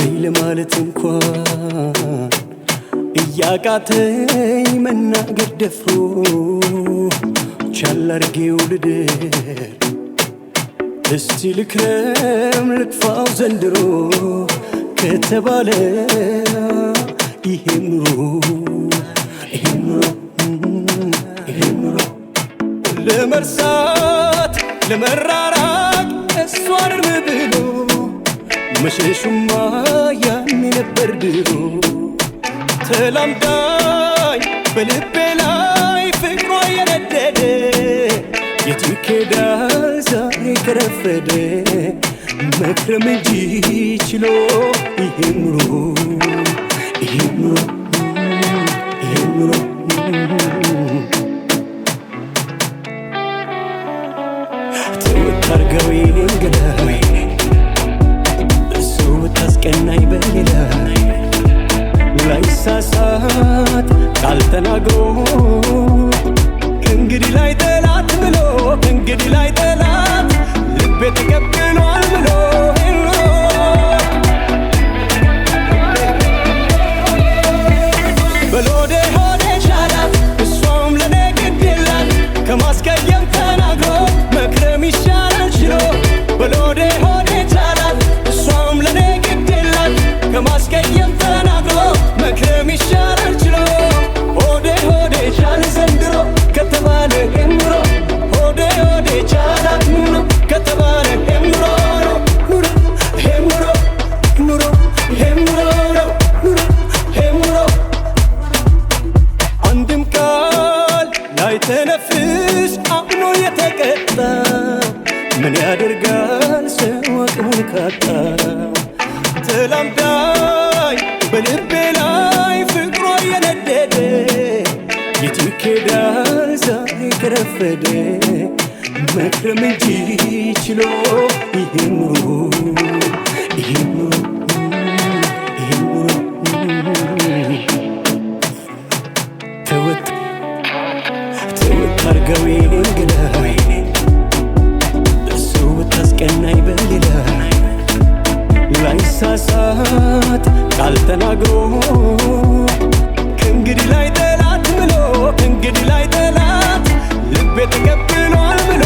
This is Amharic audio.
بيل مالتنكوا እያቃተኝ መናገር ደፍሮ ቻል አርጌው ልደር እስቲ ልክረም ልክፋው ዘንድሮ ከተባለ ይሄም ኑሮ ለመርሳት ለመራራቅ እሷን ብሎ መሸሹማ ያኔ ነበር ድሮ ተላምዳኝ በልቤ ላይ ፍቅሯ የነደደ የት ይኬዳል ዛሬ ከረፈደ መክረም እንጂ ችሎ ይሄም ኑሮ ተወት አርገው እንግዳ እሱ ብታስቀናኝ በሌላ ላይሳሳት ቃል ተናግሮ ከእንግዲህ ላይ ጠላት ብሎ ከእንግዲህ ላይ ጠላት ልቤ ተቀብሏል ብሎ በሎዴ ሆዴ ሻላት እሷም ለኔ ግድ የላት ከማስቀየም ተናግሮ መክረም ይሻላል ችሎ በሎዴ ሆዴ ቻላት እሷም ለኔ ግድ የላት ከማስቀየም ተናግሮ መክረም ይሻላል ችሎ ሆዴ ሆዴ ቻል ዘንድሮ ከተባለ ኑሮ ሆዴ ሆዴ ቻላት ኑሮ ከተባለ ኑሮ አንድም ቃል ላይተነፍስ አምኖ የተቀጣ ምን ያደርጋል ሰው አቅሙን ካጣ ተላምዳኝ በልቤ ላይ ፍቅሯ የነደደ የት ይኬዳል ዛሬ ከረፈደ መክረም እንጂ ችሎ ይሄም ኑሮ ተወት አርገው እንግዳ እሱ ብታስቀናኝ በሌላ ላይሳሳት ቃል ተናግሮ ከእንግዲህ ላይ ጠላት ብሎ ከእንግዲህ ላይ ጠላት ልቤ ተቀብሏል ብሎ